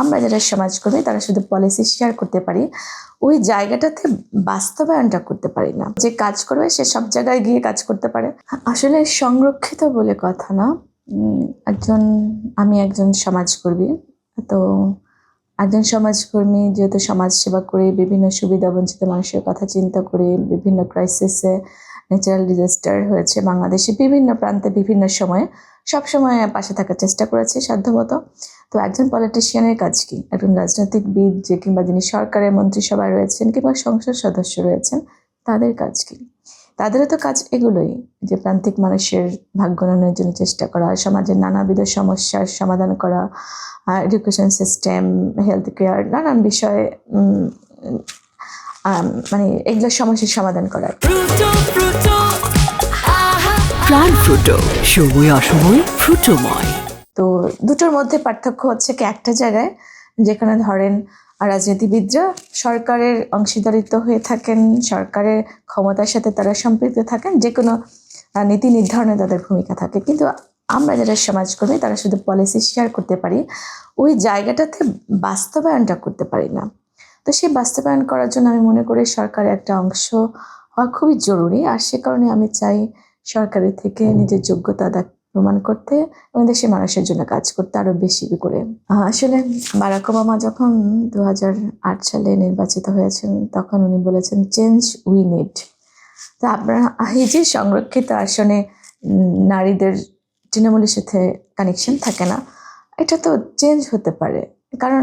আমরা যারা সমাজকর্মী তারা শুধু পলিসি শেয়ার করতে পারি, ওই জায়গাটাতে বাস্তবায়নটা করতে পারি না। যে কাজ করবে সে সব জায়গায় গিয়ে কাজ করতে পারে। আসলে সংরক্ষিত বলে কথা না, আমি একজন সমাজকর্মী। তো একজন সমাজকর্মী যেহেতু সমাজ সেবা করে, বিভিন্ন সুবিধা বঞ্চিত মানুষের কথা চিন্তা করে, বিভিন্ন ক্রাইসিসে, ন্যাচারাল ডিজাস্টার হয়েছে বাংলাদেশে বিভিন্ন প্রান্তে বিভিন্ন সময়ে, সবসময় পাশে থাকার চেষ্টা করেছি সাধ্যমতো। তো একজন পলিটিশিয়ানের কাজ কি, একজন রাজনৈতিকবিদ যে কিংবা যিনি সরকারের মন্ত্রিসভায় রয়েছেন কিংবা সংসদ সদস্য রয়েছেন, তাদের কাজ কি? তাদেরও তো কাজ এগুলোই, যে প্রান্তিক মানুষের ভাগ্য উন্নয়নের জন্য চেষ্টা করা, সমাজের নানাবিধ সমস্যার সমাধান করা, এডুকেশন সিস্টেম, হেলথ কেয়ার, নানান বিষয়ে মানে এগুলো সমস্যার সমাধান করা। প্রাণ ফ্রুটো, সময় অসময় ফ্রুটোময়। তো দুটোর মধ্যে পার্থক্য হচ্ছে কি, একটা জায়গায় যেখানে ধরেন রাজনীতিবিদরা সরকারের অংশীদারিত্ব হয়ে থাকেন, সরকারের ক্ষমতার সাথে তারা সম্পৃক্ত থাকেন, যে কোনো নীতি নির্ধারণে তাদের ভূমিকা থাকে। কিন্তু আমরা যারা সমাজকর্মী তারা শুধু পলিসি শেয়ার করতে পারি, ওই জায়গাটাতে বাস্তবায়নটা করতে পারি না। তো সেই বাস্তবায়ন করার জন্য আমি মনে করি সরকারের একটা অংশ হওয়া খুবই জরুরি। আর সে কারণে আমি চাই সরকারের থেকে নিজের যোগ্যতা প্রমাণ করতে এবং দেশের মানুষের জন্য কাজ করতে আরো বেশি করে। আসলে বারাক ওবামা যখন 2008 সালে নির্বাচিত হয়েছেন, তখন উনি বলেছেন চেঞ্জ উই নিড। তো আপনারা এই যে সংরক্ষিত আসনে নারীদের তৃণমূলের সাথে কানেকশন থাকে না, এটা তো চেঞ্জ হতে পারে। কারণ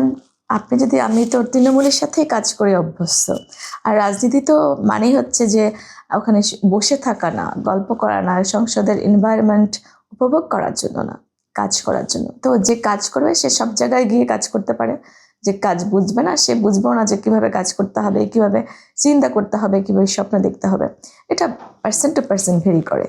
আমি তো তৃণমূলের সাথেই কাজ করে অভ্যস্ত। আর রাজনীতি তো মানেই হচ্ছে যে ওখানে বসে থাকা না, গল্প করা না, সংসদের এনভায়রনমেন্ট উপভোগ করার জন্য না, কাজ করার জন্য। তো যে কাজ করবে সে সব জায়গায় গিয়ে কাজ করতে পারে। যে কাজ বুঝবে না সে বুঝবেও না যে কিভাবে কাজ করতে হবে, কিভাবে চিন্তা করতে হবে, কিভাবে স্বপ্ন দেখতে হবে। এটা পার্সন টু পার্সন ভেরি করে।